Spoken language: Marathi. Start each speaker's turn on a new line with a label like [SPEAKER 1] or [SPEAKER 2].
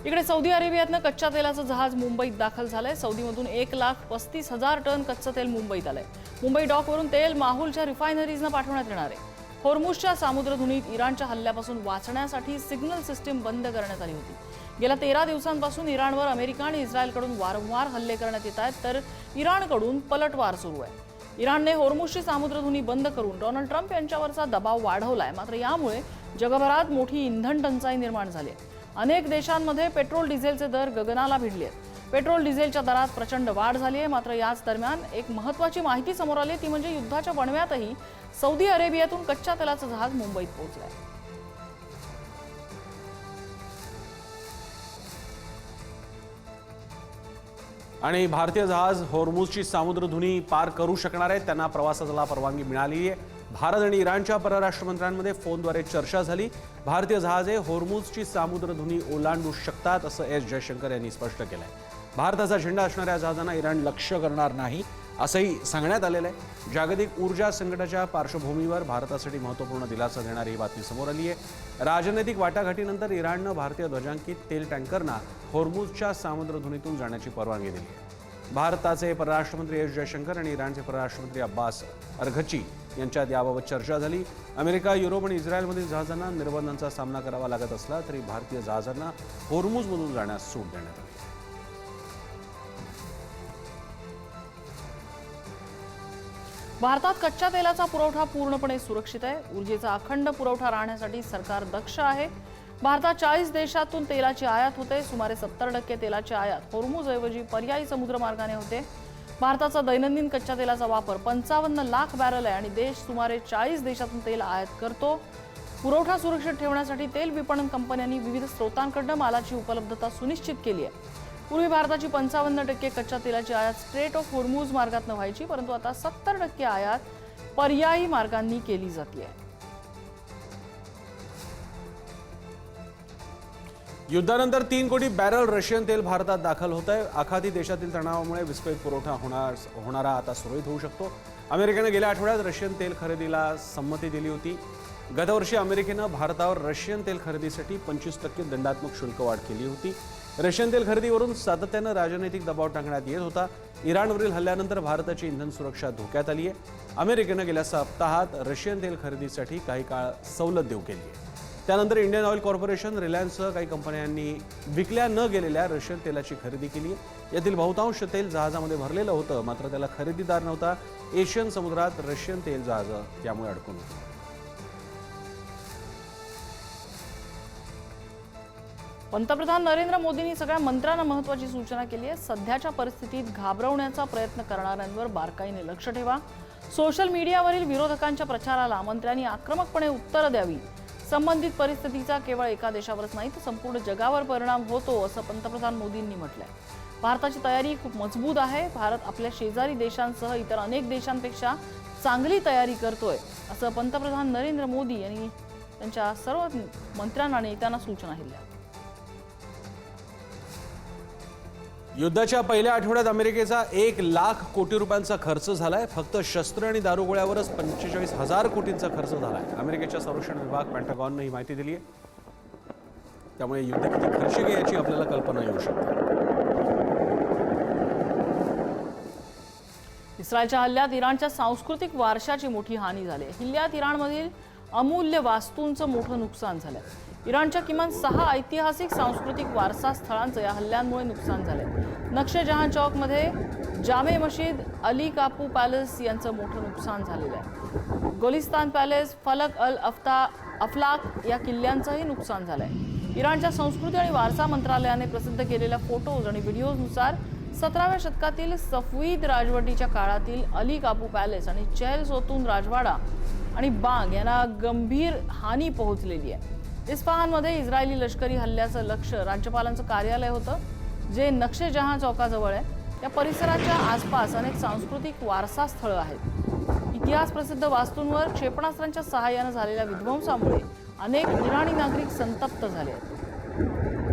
[SPEAKER 1] इकडे सौदी अरेबियातनं कच्च्या तेलाचं जहाज मुंबईत दाखल झालंय। सौदीमधून 1,35,000 टन कच्चं तेल मुंबईत आलंय। मुंबई डॉकवरून तेल माहुलच्या रिफायनरीजना पाठवण्यात येणार आहे। होर्मुझच्या सामुद्रधुनीत इराणच्या हल्ल्यापासून वाचण्यासाठी सिग्नल सिस्टीम बंद करण्यात आली होती। गेल्या 13 दिवसांपासून इराणवर अमेरिका आणि इस्रायलकडून वारंवार हल्ले करण्यात येत आहेत, तर इराणकडून पलटवार सुरू आहे। इराणने होर्मुझची सामुद्रधुनी बंद करून डोनाल्ड ट्रम्प यांच्यावरचा दबाव वाढवलाय। मात्र यामुळे जगभरात मोठी इंधन टंचाई निर्माण झाली आहे। अनेक देशांमध्ये पेट्रोल डिझेलचे दर गगनाला भिडले आहेत। पेट्रोल डिझेलच्या दरात प्रचंड वाढ झाली आहे। मात्र याच दरम्यान एक महत्त्वाची माहिती समोर आली, ती म्हणजे युद्धाच्या वणव्यातही सौदी अरेबियातून कच्च्या तेलाचं जहाज मुंबईत पोहोचलंय।
[SPEAKER 2] आणि भारतीय जहाज होर्मुझची सामुद्रधुनी पार करू शकणार आहेत। त्यांना प्रवासाला परवानगी मिळाली आहे। भारत आणि इराणच्या परराष्ट्र मंत्र्यांमध्ये फोनद्वारे चर्चा झाली। भारतीय जहाजे होर्मुझची सामुद्रधुनी ओलांडू शकतात असं एस जयशंकर यांनी स्पष्ट केलंय। भारताचा झेंडा असणाऱ्या जहाजांना इराण लक्ष्य करणार नाही असंही सांगण्यात आलेलं आहे। जागतिक ऊर्जा संकटाच्या पार्श्वभूमीवर भारतासाठी महत्त्वपूर्ण दिलासा देणारी ही बातमी समोर आली आहे। राजनैतिक वाटाघाटीनंतर इराणनं भारतीय ध्वजांकित तेल टँकरना होर्मुझच्या सामुद्रधुनीतून जाण्याची परवानगी दिली आहे। भारताचे परराष्ट्रमंत्री एस जयशंकर आणि इराणचे परराष्ट्रमंत्री अब्बास अरघची यांच्यात याबाबत चर्चा झाली। अमेरिका, युरोप आणि इस्रायलमधील जहाजांना निर्बंधांचा सामना करावा लागत असला तरी भारतीय जहाजांना होर्मुझमधून जाण्यास सूट देण्यात आली।
[SPEAKER 1] भारतात कच्च्या तेलाचा पुरवठा पूर्णपणे सुरक्षित आहे। ऊर्जेचा अखंड पुरवठा राहण्यासाठी सरकार दक्ष आहे। भारतात 40 देशातून तेलाची आयात होते। सुमारे 70% तेलाची आयात होर्मुझऐवजी पर्यायी समुद्रमार्गाने होते। भारताचा दैनंदिन कच्च्या तेलाचा वापर 55 लाख बॅरल आहे आणि देश सुमारे 40 देशातून तेल आयात करतो। पुरवठा सुरक्षित ठेवण्यासाठी तेल विपणन कंपन्यांनी विविध स्रोतांकडून मालाची उपलब्धता सुनिश्चित केली आहे। पूर्वी भारताची 55% कच्च्या तेलाची आयात स्ट्रेट ऑफ होर्मुझ मार्गातून व्हायची, परंतु आता 70% आयात पर्यायी मार्गांनी केली जाते।
[SPEAKER 2] युद्धानंतर 3 कोटी बॅरल रशियन तेल भारतात दाखल होत आहे। आखाती देशातील तणावामुळे विस्कळीत पुरवठा होणारा आता सुरळीत होऊ शकतो। अमेरिकेने गेल्या आठवड्यात रशियन तेल खरेदीला संमती दिली होती। गतवर्षी अमेरिकेनं भारतावर रशियन तेल खरेदीसाठी 25% दंडात्मक शुल्क वाढ केली होती। रशियन तेल खरेदीवरून सातत्यानं राजनैतिक दबाव टाकण्यात येत होता। इराणवरील हल्ल्यानंतर भारताची इंधन सुरक्षा धोक्यात आली आहे। अमेरिकेनं गेल्या सप्ताहात रशियन तेल खरेदीसाठी काही काळ सवलत देऊ केली आहे। त्यानंतर इंडियन ऑइल कॉर्पोरेशन, रिलायन्ससह काही कंपन्यांनी विकल्या न गेलेल्या रशियन तेलाची खरेदी केली आहे। यातील बहुतांश तेल जहाजामध्ये भरलेलं होतं, मात्र त्याला खरेदीदार नव्हता। एशियन समुद्रात रशियन तेल जहाज त्यामुळे अडकून होती।
[SPEAKER 1] पंतप्रधान नरेंद्र मोदींनी सगळ्या मंत्र्यांना महत्त्वाची सूचना केली आहे। सध्याच्या परिस्थितीत घाबरवण्याचा प्रयत्न करणाऱ्यांवर बारकाईने लक्ष ठेवा। सोशल मीडियावरील विरोधकांच्या प्रचाराला मंत्र्यांनी आक्रमकपणे उत्तरं द्यावी। संबंधित परिस्थितीचा केवळ एका देशावरच नाही तर संपूर्ण जगावर परिणाम होतो असं पंतप्रधान मोदींनी म्हटलंय। भारताची तयारी खूप मजबूत आहे। भारत आपल्या शेजारी देशांसह इतर अनेक देशांपेक्षा चांगली तयारी करतोय असं पंतप्रधान नरेंद्र मोदी यांनी त्यांच्या सर्व मंत्र्यांना आणि नेत्यांना सूचना दिल्या।
[SPEAKER 2] युद्धाच्या पहिल्या आठवड्यात अमेरिकेचा 1 लाख कोटी रुपयांचा खर्च झालाय। फक्त शस्त्र आणि दारुगोळ्यावरच 45,000 कोटींचा खर्च झालाय। अमेरिकेच्या संरक्षण विभाग पेंटागॉनने ही माहिती दिली आहे। त्यामुळे युद्ध किती खर्चिक आहे याची आपल्याला कल्पना येऊ शकते।
[SPEAKER 1] इस्रायलच्या हल्ल्यात इराणच्या सांस्कृतिक वारशाची मोठी हानी झाली आहे। हल्ल्यात इराणमधील अमूल्य वास्तूंचं मोठं नुकसान झालंय। इराणच्या किमान 6 ऐतिहासिक सांस्कृतिक वारसा स्थळांचं या हल्ल्यांमुळे नुकसान झालंय। नक्शे जहां चौकमध्ये जामे मशीद, अली कापू पॅलेस यांचं मोठं नुकसान झालेलं आहे। गोलिस्तान पॅलेस, फलक अल अफलाक या किल्ल्यांचंही नुकसान झालंय। इराणच्या संस्कृती आणि वारसा मंत्रालयाने प्रसिद्ध केलेल्या फोटोज आणि व्हिडिओनुसार 17व्या शतकातील सफवीद राजवटीच्या काळातील अली कापू पॅलेस आणि चेहल सोतून राजवाडा आणि बांग यांना गंभीर हानी पोहोचलेली आहे। इस्फहानमध्ये इस्रायली लष्करी हल्ल्याचं लक्ष राज्यपालांचं कार्यालय होतं, जे नक्शे जहां चौकाजवळ आहे। या परिसराच्या आसपास अनेक सांस्कृतिक वारसा स्थळं आहेत। इतिहास प्रसिद्ध वास्तूंवर क्षेपणास्त्रांच्या सहाय्याने झालेल्या विध्वंसामुळे अनेक इराणी नागरिक संतप्त झाले आहेत।